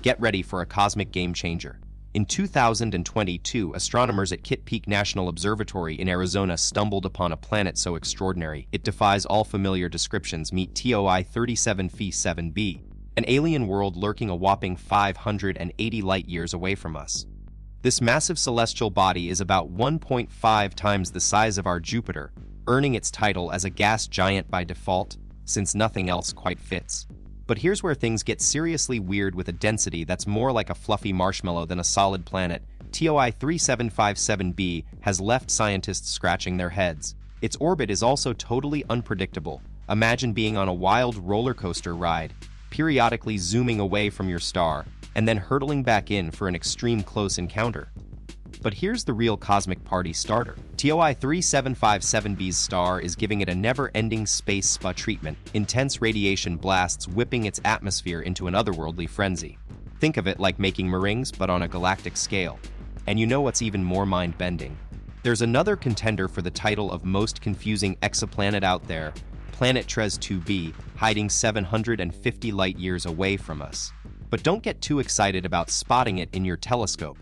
Get ready for a cosmic game changer. In 2022, astronomers at Kitt Peak National Observatory in Arizona stumbled upon a planet so extraordinary it defies all familiar descriptions. Meet TOI 37F7b, an alien world lurking a whopping 580 light-years away from us. This massive celestial body is about 1.5 times the size of our Jupiter, earning its title as a gas giant by default, since nothing else quite fits. But here's where things get seriously weird with a density that's more like a fluffy marshmallow than a solid planet. TOI 37F7b has left scientists scratching their heads. Its orbit is also totally unpredictable. Imagine being on a wild roller coaster ride, periodically zooming away from your star, and then hurtling back in for an extreme close encounter. But here's the real cosmic party starter. TOI 37F7b's star is giving it a never-ending space spa treatment, intense radiation blasts whipping its atmosphere into an otherworldly frenzy. Think of it like making meringues, but on a galactic scale. And you know what's even more mind-bending? There's another contender for the title of most confusing exoplanet out there, planet TRES 2b, hiding 750 light-years away from us. But don't get too excited about spotting it in your telescope.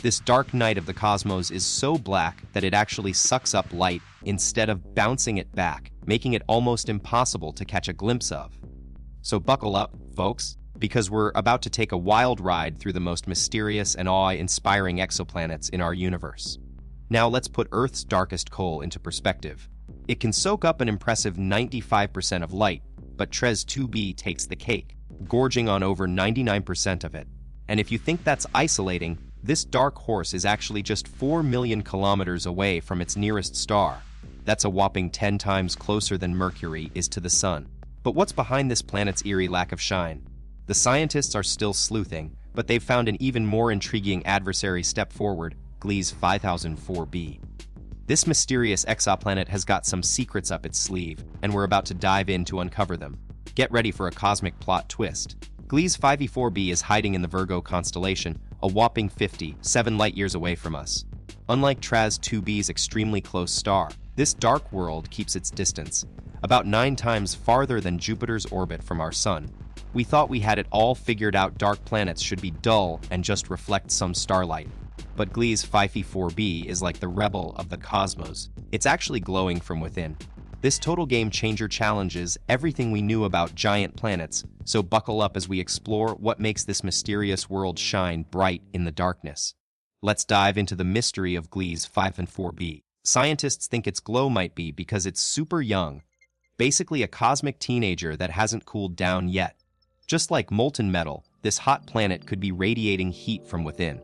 This dark night of the cosmos is so black that it actually sucks up light instead of bouncing it back, making it almost impossible to catch a glimpse of. So buckle up, folks, because we're about to take a wild ride through the most mysterious and awe-inspiring exoplanets in our universe. Now let's put Earth's darkest coal into perspective. It can soak up an impressive 95% of light, but TRES 2b takes the cake, gorging on over 99% of it. And if you think that's isolating, this dark horse is actually just 4 million kilometers away from its nearest star. That's a whopping 10 times closer than Mercury is to the Sun. But what's behind this planet's eerie lack of shine? The scientists are still sleuthing, but they've found an even more intriguing adversary step forward, Gliese 5004b. This mysterious exoplanet has got some secrets up its sleeve, and we're about to dive in to uncover them. Get ready for a cosmic plot twist. Gliese 5004b is hiding in the Virgo constellation, a whopping 57 light-years away from us. Unlike TRES 2b's extremely close star, this dark world keeps its distance, about 9 times farther than Jupiter's orbit from our Sun. We thought we had it all figured out. Dark planets should be dull and just reflect some starlight. But Gliese 5004b is like the rebel of the cosmos. It's actually glowing from within. This total game changer challenges everything we knew about giant planets, so buckle up as we explore what makes this mysterious world shine bright in the darkness. Let's dive into the mystery of Gliese 5004b. Scientists think its glow might be because it's super young, basically a cosmic teenager that hasn't cooled down yet. Just like molten metal, this hot planet could be radiating heat from within.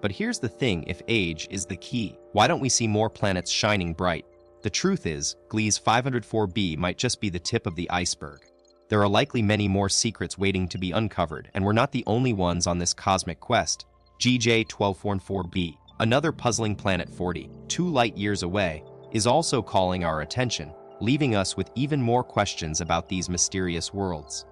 But here's the thing: if age is the key, why don't we see more planets shining bright? The truth is, Gliese 5004b might just be the tip of the iceberg. There are likely many more secrets waiting to be uncovered, and we're not the only ones on this cosmic quest. GJ1244b, another puzzling planet 42 light-years away, is also calling our attention, leaving us with even more questions about these mysterious worlds.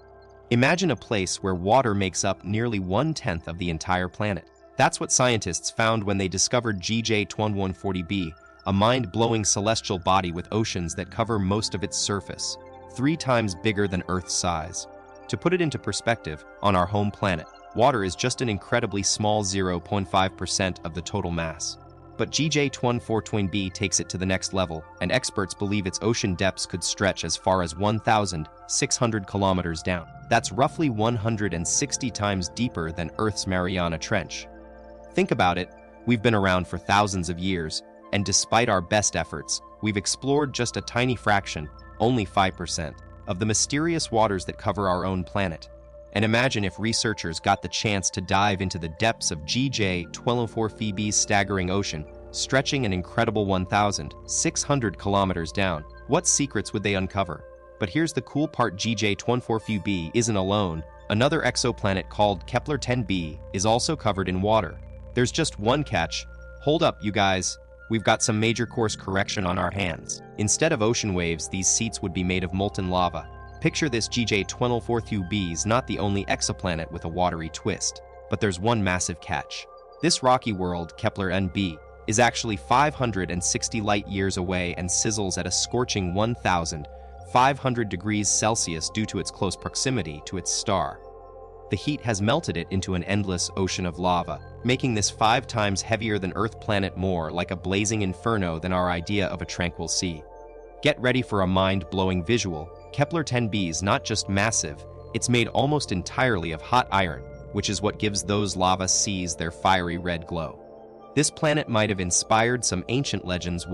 Imagine a place where water makes up nearly 1/10 of the entire planet. That's what scientists found when they discovered GJ1240b, a mind-blowing celestial body with oceans that cover most of its surface, 3 times bigger than Earth's size. To put it into perspective, on our home planet, water is just an incredibly small 0.5% of the total mass. But GJ1240b takes it to the next level, and experts believe its ocean depths could stretch as far as 1,600 kilometers down. That's roughly 160 times deeper than Earth's Mariana Trench. Think about it, we've been around for thousands of years, and despite our best efforts, we've explored just a tiny fraction, only 5%, of the mysterious waters that cover our own planet. And imagine if researchers got the chance to dive into the depths of GJ1240b's staggering ocean, stretching an incredible 1,600 kilometers down. What secrets would they uncover? But here's the cool part: GJ1240b isn't alone. Another exoplanet called Kepler-10b is also covered in water. There's just one catch. Hold up, you guys. We've got some major course correction on our hands. Instead of ocean waves, these seats would be made of molten lava. Picture this: GJ1240b is not the only exoplanet with a watery twist. But there's one massive catch. This rocky world, Kepler-NB, is actually 560 light-years away and sizzles at a scorching 1,500 degrees Celsius due to its close proximity to its star. The heat has melted it into an endless ocean of lava, making this 5 times heavier than Earth planet, more like a blazing inferno than our idea of a tranquil sea. Get ready for a mind-blowing visual. Kepler-10b is not just massive, it's made almost entirely of hot iron, which is what gives those lava seas their fiery red glow. This planet might have inspired some ancient legends,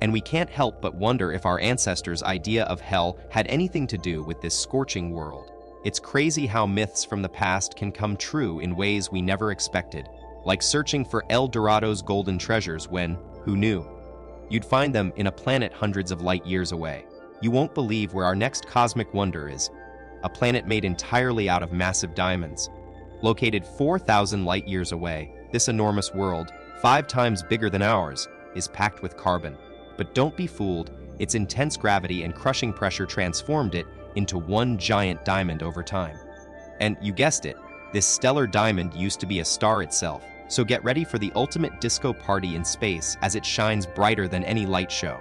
and we can't help but wonder if our ancestors' idea of hell had anything to do with this scorching world. It's crazy how myths from the past can come true in ways we never expected, like searching for El Dorado's golden treasures when, who knew? You'd find them in a planet hundreds of light years away. You won't believe where our next cosmic wonder is, a planet made entirely out of massive diamonds. Located 4,000 light years away, this enormous world, 5 times bigger than ours, is packed with carbon. But don't be fooled, its intense gravity and crushing pressure transformed it into one giant diamond over time. And you guessed it, this stellar diamond used to be a star itself, so get ready for the ultimate disco party in space as it shines brighter than any light show.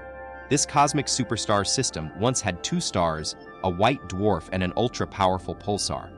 This cosmic superstar system once had 2 stars, a white dwarf and an ultra-powerful pulsar.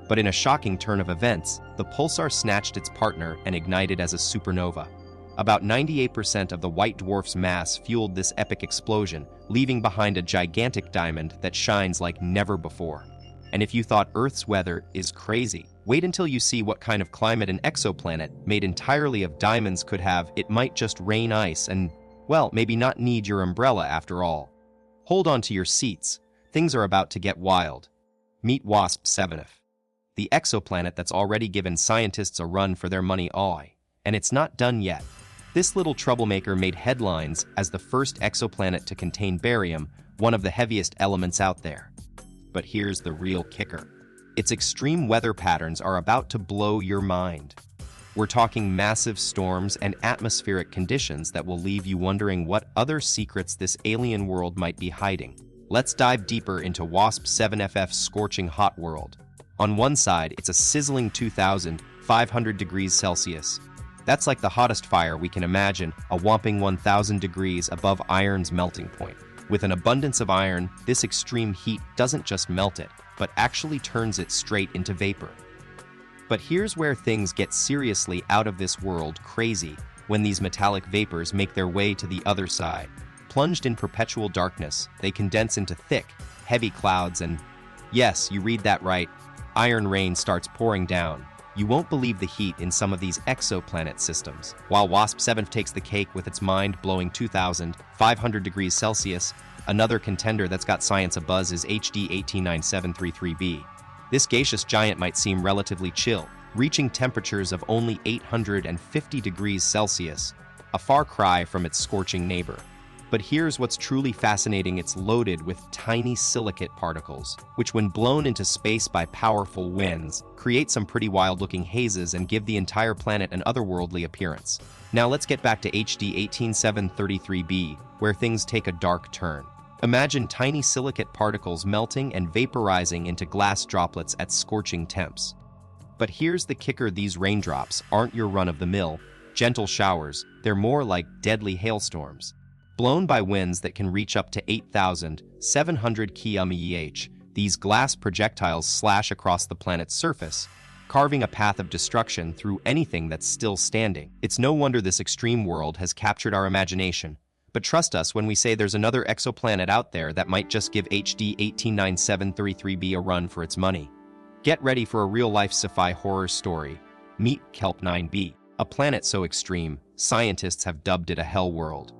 But in a shocking turn of events, the pulsar snatched its partner and ignited as a supernova. About 98% of the white dwarf's mass fueled this epic explosion, leaving behind a gigantic diamond that shines like never before. And if you thought Earth's weather is crazy, wait until you see what kind of climate an exoplanet made entirely of diamonds could have. It might just rain ice and, well, maybe not need your umbrella after all. Hold on to your seats. Things are about to get wild. Meet Wasp 7, the exoplanet that's already given scientists a run for their money. And it's not done yet. This little troublemaker made headlines as the first exoplanet to contain barium, one of the heaviest elements out there. But here's the real kicker. Its extreme weather patterns are about to blow your mind. We're talking massive storms and atmospheric conditions that will leave you wondering what other secrets this alien world might be hiding. Let's dive deeper into Wasp 7F's scorching hot world. On one side, it's a sizzling 2,500 degrees Celsius. That's like the hottest fire we can imagine, a whopping 1,000 degrees above iron's melting point. With an abundance of iron, this extreme heat doesn't just melt it, but actually turns it straight into vapor. But here's where things get seriously out of this world crazy when these metallic vapors make their way to the other side. Plunged in perpetual darkness, they condense into thick, heavy clouds and, yes, you read that right, iron rain starts pouring down. You won't believe the heat in some of these exoplanet systems. While Wasp 7 takes the cake with its mind-blowing 2,500 degrees Celsius, another contender that's got science abuzz is HD 189733b. This gaseous giant might seem relatively chill, reaching temperatures of only 850 degrees Celsius, a far cry from its scorching neighbor. But here's what's truly fascinating, it's loaded with tiny silicate particles, which when blown into space by powerful winds, create some pretty wild-looking hazes and give the entire planet an otherworldly appearance. Now let's get back to HD 18733b, where things take a dark turn. Imagine tiny silicate particles melting and vaporizing into glass droplets at scorching temps. But here's the kicker, these raindrops aren't your run-of-the-mill, gentle showers, they're more like deadly hailstorms. Blown by winds that can reach up to 8,700 km/h, these glass projectiles slash across the planet's surface, carving a path of destruction through anything that's still standing. It's no wonder this extreme world has captured our imagination. But trust us when we say there's another exoplanet out there that might just give HD 189733b a run for its money. Get ready for a real-life sci-fi horror story. Meet Kelp 9b, a planet so extreme, scientists have dubbed it a hell world.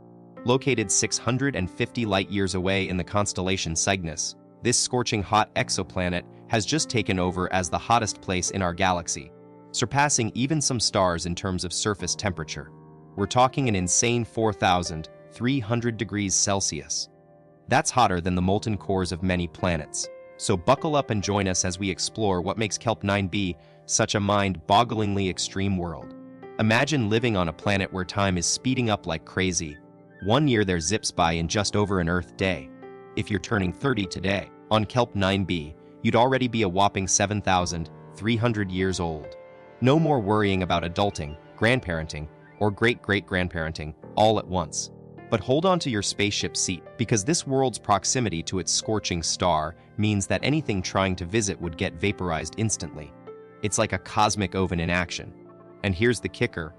Located 650 light-years away in the constellation Cygnus, this scorching hot exoplanet has just taken over as the hottest place in our galaxy, surpassing even some stars in terms of surface temperature. We're talking an insane 4,300 degrees Celsius. That's hotter than the molten cores of many planets. So buckle up and join us as we explore what makes Kelp 9b such a mind-bogglingly extreme world. Imagine living on a planet where time is speeding up like crazy. 1 year there zips by in just over an Earth day. If you're turning 30 today, on Kelp 9b, you'd already be a whopping 7,300 years old. No more worrying about adulting, grandparenting, or great-great-grandparenting all at once. But hold on to your spaceship seat, because this world's proximity to its scorching star means that anything trying to visit would get vaporized instantly. It's like a cosmic oven in action. And here's the kicker.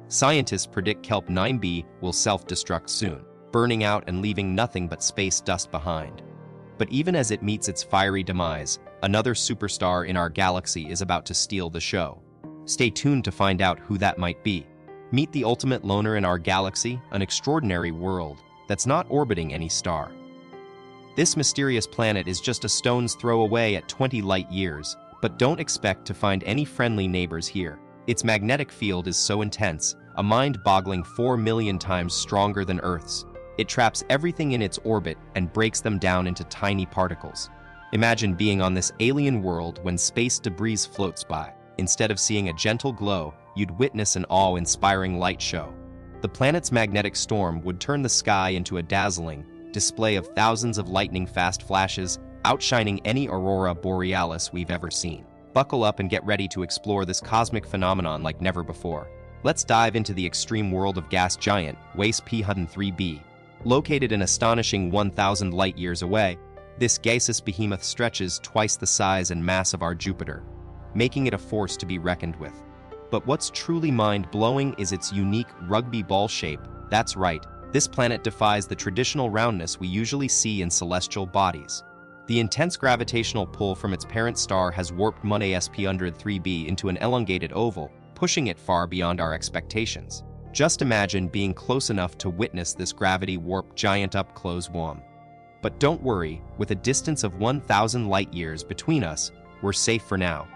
Scientists predict Kelp 9b will self-destruct soon, burning out and leaving nothing but space dust behind. But even as it meets its fiery demise, another superstar in our galaxy is about to steal the show. Stay tuned to find out who that might be. Meet the ultimate loner in our galaxy, an extraordinary world that's not orbiting any star. This mysterious planet is just a stone's throw away at 20 light years, but don't expect to find any friendly neighbors here. Its magnetic field is so intense, a mind-boggling 4 million times stronger than Earth's. It traps everything in its orbit and breaks them down into tiny particles. Imagine being on this alien world when space debris floats by. Instead of seeing a gentle glow, you'd witness an awe-inspiring light show. The planet's magnetic storm would turn the sky into a dazzling display of thousands of lightning-fast flashes, outshining any aurora borealis we've ever seen. Buckle up and get ready to explore this cosmic phenomenon like never before. Let's dive into the extreme world of gas giant, Wasp P103b. Located an astonishing 1,000 light-years away, this gaseous behemoth stretches twice the size and mass of our Jupiter, making it a force to be reckoned with. But what's truly mind-blowing is its unique rugby ball shape. That's right, this planet defies the traditional roundness we usually see in celestial bodies. The intense gravitational pull from its parent star has warped Wasp P103b into an elongated oval, pushing it far beyond our expectations. Just imagine being close enough to witness this gravity-warped giant up close. But don't worry, with a distance of 1,000 light-years between us, we're safe for now.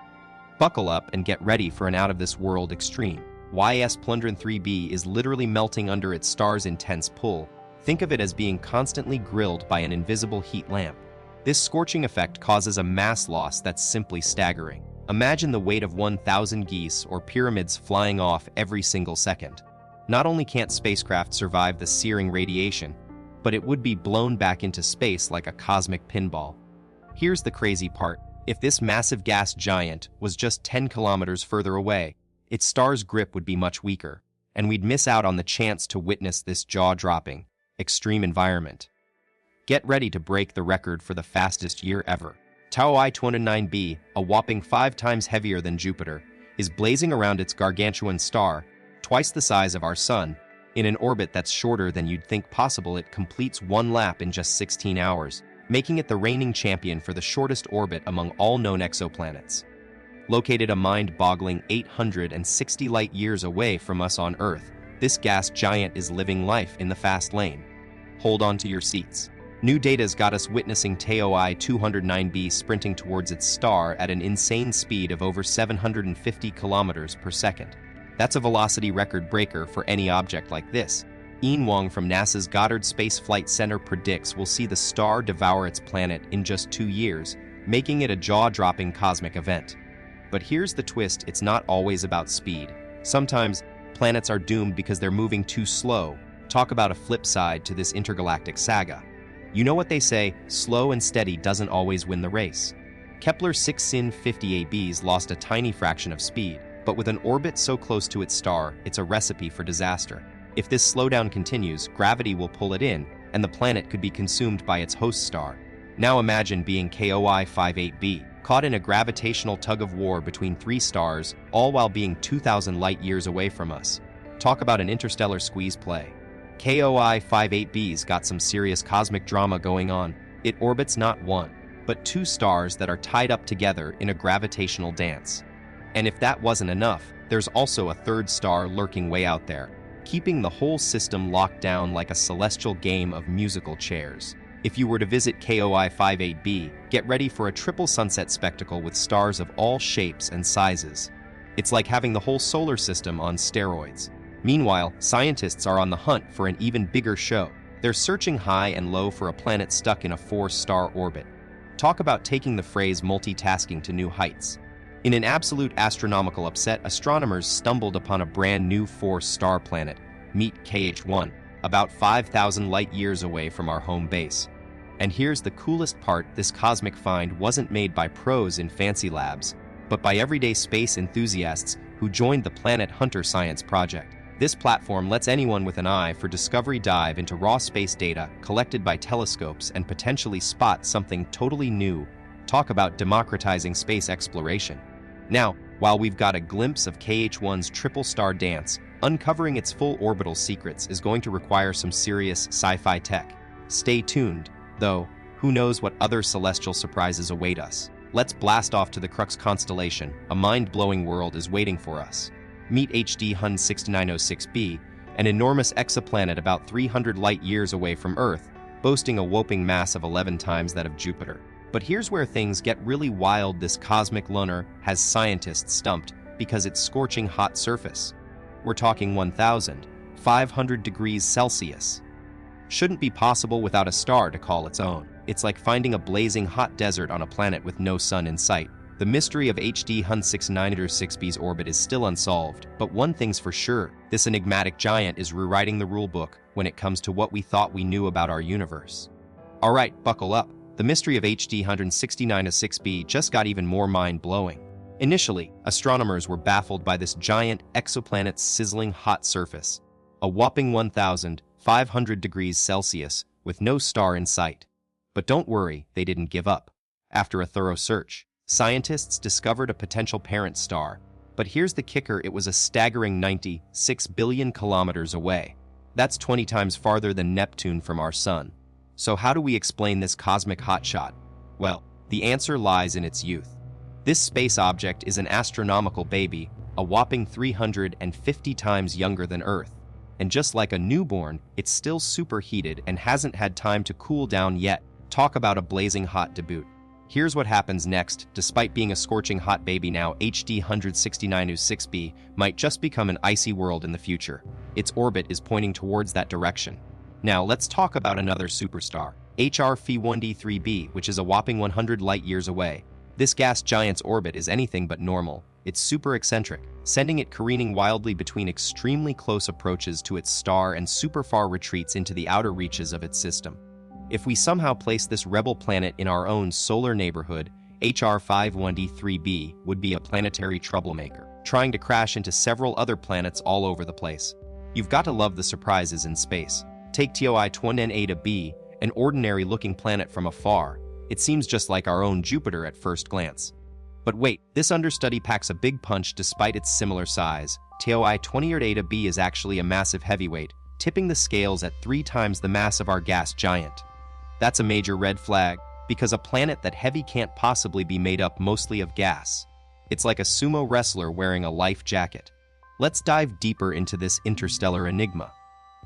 Buckle up and get ready for an out-of-this-world extreme. Wasp P103b is literally melting under its star's intense pull. Think of it as being constantly grilled by an invisible heat lamp. This scorching effect causes a mass loss that's simply staggering. Imagine the weight of 1,000 geese or pyramids flying off every single second. Not only can't spacecraft survive the searing radiation, but it would be blown back into space like a cosmic pinball. Here's the crazy part. If this massive gas giant was just 10 kilometers further away, its star's grip would be much weaker, and we'd miss out on the chance to witness this jaw-dropping, extreme environment. Get ready to break the record for the fastest year ever. Tau I-209b, a whopping 5 times heavier than Jupiter, is blazing around its gargantuan star, twice the size of our Sun. In an orbit that's shorter than you'd think possible, it completes one lap in just 16 hours, making it the reigning champion for the shortest orbit among all known exoplanets. Located a mind-boggling 860 light-years away from us on Earth, this gas giant is living life in the fast lane. Hold on to your seats. New data's got us witnessing Tau I-209b sprinting towards its star at an insane speed of over 750 kilometers per second. That's a velocity record breaker for any object like this. Ian Wong from NASA's Goddard Space Flight Center predicts we'll see the star devour its planet in just 2 years, making it a jaw-dropping cosmic event. But here's the twist, it's not always about speed. Sometimes, planets are doomed because they're moving too slow. Talk about a flip side to this intergalactic saga. You know what they say, slow and steady doesn't always win the race. Kepler 6 Sin 50ab's lost a tiny fraction of speed, but with an orbit so close to its star, it's a recipe for disaster. If this slowdown continues, gravity will pull it in, and the planet could be consumed by its host star. Now imagine being KOI 58b, caught in a gravitational tug-of-war between 3 stars, all while being 2,000 light-years away from us. Talk about an interstellar squeeze play. KOI 58b's got some serious cosmic drama going on. It orbits not 1, but 2 stars that are tied up together in a gravitational dance. And if that wasn't enough, there's also a 3rd star lurking way out there, keeping the whole system locked down like a celestial game of musical chairs. If you were to visit KOI 58b, get ready for a triple sunset spectacle with stars of all shapes and sizes. It's like having the whole solar system on steroids. Meanwhile, scientists are on the hunt for an even bigger show. They're searching high and low for a planet stuck in a 4-star orbit. Talk about taking the phrase multitasking to new heights. In an absolute astronomical upset, astronomers stumbled upon a brand new 4-star planet, meet KH1, about 5,000 light-years away from our home base. And here's the coolest part, this cosmic find wasn't made by pros in fancy labs, but by everyday space enthusiasts who joined the Planet Hunter Science Project. This platform lets anyone with an eye for discovery dive into raw space data collected by telescopes and potentially spot something totally new. Talk about democratizing space exploration. Now, While we've got a glimpse of KH-1's triple star dance, uncovering its full orbital secrets is going to require some serious sci-fi tech. Stay tuned, though, who knows what other celestial surprises await us. Let's blast off to the Crux constellation. A mind-blowing world is waiting for us. Meet HD Hun 6906b, an enormous exoplanet about 300 light-years away from Earth, boasting a whopping mass of 11 times that of Jupiter. But here's where things get really wild. This cosmic lunar has scientists stumped because its scorching hot surface. We're talking 1,500 degrees Celsius. Shouldn't be possible without a star to call its own. It's like finding a blazing hot desert on a planet with no sun in sight. The mystery of HD Hun 6906b's orbit is still unsolved, but one thing's for sure, this enigmatic giant is rewriting the rulebook when it comes to what we thought we knew about our universe. Alright, buckle up. The mystery of HD Hun 6906b just got even more mind-blowing. Initially, astronomers were baffled by this giant exoplanet's sizzling hot surface, a whopping 1,500 degrees Celsius with no star in sight. But don't worry, they didn't give up. After a thorough search, scientists discovered a potential parent star. But here's the kicker, it was a staggering 96 billion kilometers away. That's 20 times farther than Neptune from our sun. So how do we explain this cosmic hotshot? Well, the answer lies in its youth. This space object is an astronomical baby, a whopping 350 times younger than Earth. And just like a newborn, it's still superheated and hasn't had time to cool down yet. Talk about a blazing hot debut. Here's what happens next. Despite being a scorching hot baby now, HD 16906b might just become an icy world in the future. Its orbit is pointing towards that direction. Now, let's talk about another superstar, HRF1D3b, which is a whopping 100 light-years away. This gas giant's orbit is anything but normal. It's super eccentric, sending it careening wildly between extremely close approaches to its star and super far retreats into the outer reaches of its system. If we somehow place this rebel planet in our own solar neighborhood, HR51D3b would be a planetary troublemaker, trying to crash into several other planets all over the place. You've got to love the surprises in space. Take TOI-21N-A-B, an ordinary-looking planet from afar. It seems just like our own Jupiter at first glance. But wait, this understudy packs a big punch despite its similar size. TOI-20A-B is actually a massive heavyweight, tipping the scales at 3 times the mass of our gas giant. That's a major red flag, because a planet that heavy can't possibly be made up mostly of gas. It's like a sumo wrestler wearing a life jacket. Let's dive deeper into this interstellar enigma.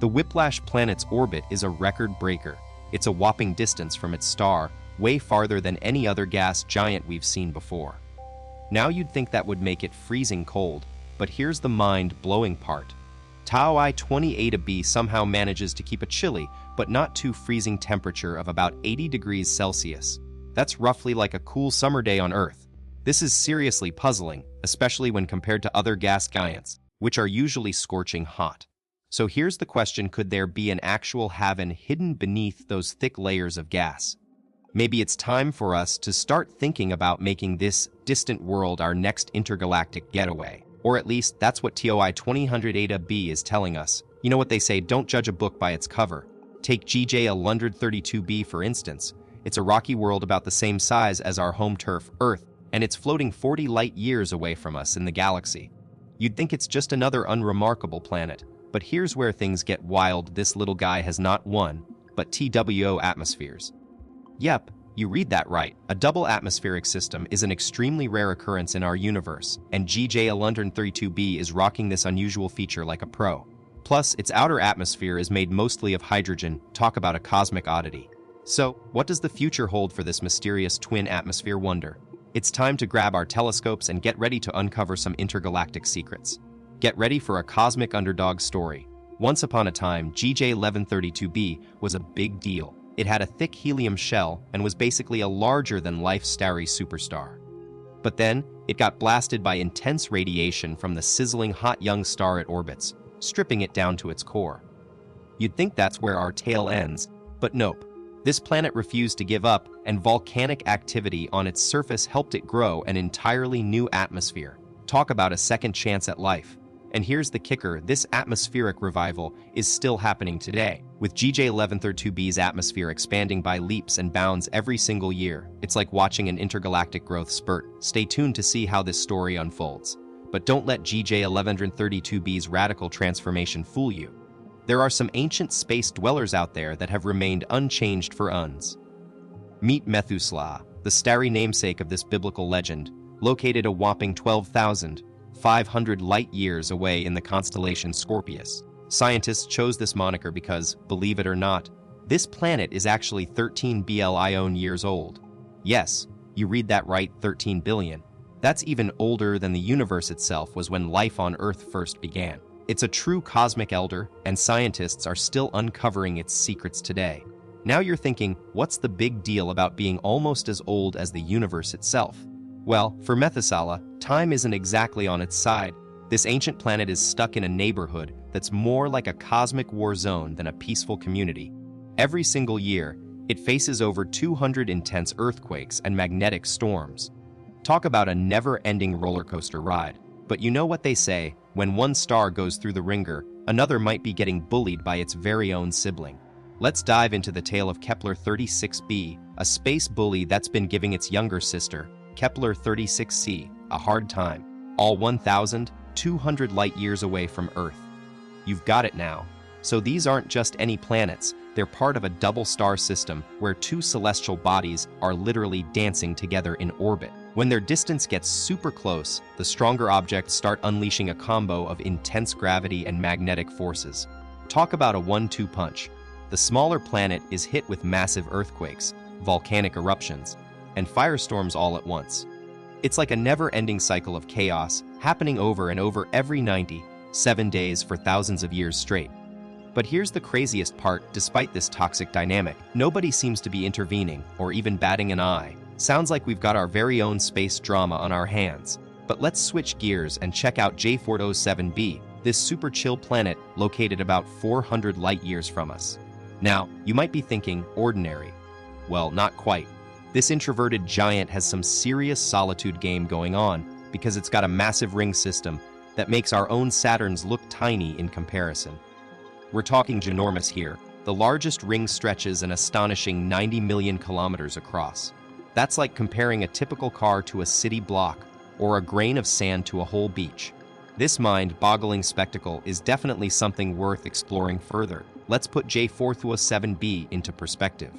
The Whiplash planet's orbit is a record breaker. It's a whopping distance from its star, way farther than any other gas giant we've seen before. Now you'd think that would make it freezing cold, but here's the mind-blowing part. TOI-20A-B somehow manages to keep a chilly, but not too freezing temperature of about 80 degrees Celsius. That's roughly like a cool summer day on Earth. This is seriously puzzling, especially when compared to other gas giants, which are usually scorching hot. So here's the question, could there be an actual heaven hidden beneath those thick layers of gas? Maybe it's time for us to start thinking about making this distant world our next intergalactic getaway. Or at least that's what TOI-20A-B is telling us. You know what they say, don't judge a book by its cover. Take GJ-132b for instance. It's a rocky world about the same size as our home turf, Earth, and it's floating 40 light-years away from us in the galaxy. You'd think it's just another unremarkable planet. But here's where things get wild. This little guy has not one, but TWO atmospheres. Yep, you read that right. A double atmospheric system is an extremely rare occurrence in our universe, and GJ-132b is rocking this unusual feature like a pro. Plus, its outer atmosphere is made mostly of hydrogen. Talk about a cosmic oddity. So, what does the future hold for this mysterious twin atmosphere wonder? It's time to grab our telescopes and get ready to uncover some intergalactic secrets. Get ready for a cosmic underdog story. Once upon a time, GJ-1132b was a big deal. It had a thick helium shell and was basically a larger-than-life starry superstar. But then, it got blasted by intense radiation from the sizzling hot young star it orbits, stripping it down to its core. You'd think that's where our tale ends, but nope. This planet refused to give up, and volcanic activity on its surface helped it grow an entirely new atmosphere. Talk about a second chance at life. And here's the kicker, this atmospheric revival is still happening today, with GJ1132b's atmosphere expanding by leaps and bounds every single year. It's like watching an intergalactic growth spurt. Stay tuned to see how this story unfolds. But don't let GJ1132b's radical transformation fool you. There are some ancient space dwellers out there that have remained unchanged for uns. Meet Methuselah, the starry namesake of this biblical legend, located a whopping 12,500 light-years away in the constellation Scorpius. Scientists chose this moniker because, believe it or not, this planet is actually 13 billion years old. Yes, you read that right, 13 billion. That's even older than the universe itself was when life on Earth first began. It's a true cosmic elder, and scientists are still uncovering its secrets today. Now you're thinking, what's the big deal about being almost as old as the universe itself? Well, for Methuselah, time isn't exactly on its side. This ancient planet is stuck in a neighborhood that's more like a cosmic war zone than a peaceful community. Every single year, it faces over 200 intense earthquakes and magnetic storms. Talk about a never-ending roller coaster ride. But you know what they say, when one star goes through the ringer, another might be getting bullied by its very own sibling. Let's dive into the tale of Kepler 36b, a space bully that's been giving its younger sister, Kepler 36c, a hard time, all 1,200 light-years away from Earth. You've got it now. So these aren't just any planets, they're part of a double star system where two celestial bodies are literally dancing together in orbit. When their distance gets super close, the stronger objects start unleashing a combo of intense gravity and magnetic forces. Talk about a 1-2 punch. The smaller planet is hit with massive earthquakes, volcanic eruptions, and firestorms all at once. It's like a never-ending cycle of chaos, happening over and over every 97 days for thousands of years straight. But here's the craziest part, despite this toxic dynamic, nobody seems to be intervening or even batting an eye. Sounds like we've got our very own space drama on our hands. But let's switch gears and check out J407b, this super chill planet located about 400 light-years from us. Now, you might be thinking, ordinary. Well, not quite. This introverted giant has some serious solitude game going on because it's got a massive ring system that makes our own Saturns look tiny in comparison. We're talking ginormous here. The largest ring stretches an astonishing 90 million kilometers across. That's like comparing a typical car to a city block or a grain of sand to a whole beach. This mind-boggling spectacle is definitely something worth exploring further. Let's put J407b into perspective.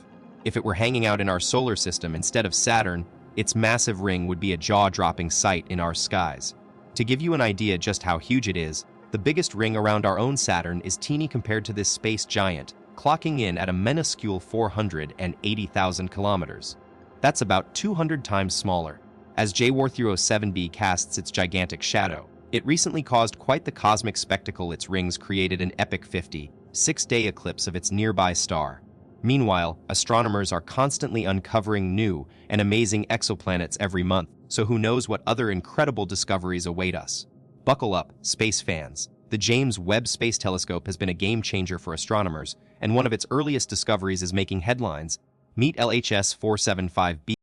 If it were hanging out in our solar system instead of Saturn, its massive ring would be a jaw-dropping sight in our skies. To give you an idea just how huge it is, the biggest ring around our own Saturn is teeny compared to this space giant, clocking in at a minuscule 480,000 kilometers. That's about 200 times smaller. As J407b casts its gigantic shadow, it recently caused quite the cosmic spectacle. Its rings created an epic 56-day eclipse of its nearby star. Meanwhile, astronomers are constantly uncovering new and amazing exoplanets every month, so who knows what other incredible discoveries await us. Buckle up, space fans. The James Webb Space Telescope has been a game-changer for astronomers, and one of its earliest discoveries is making headlines. Meet LHS 475b.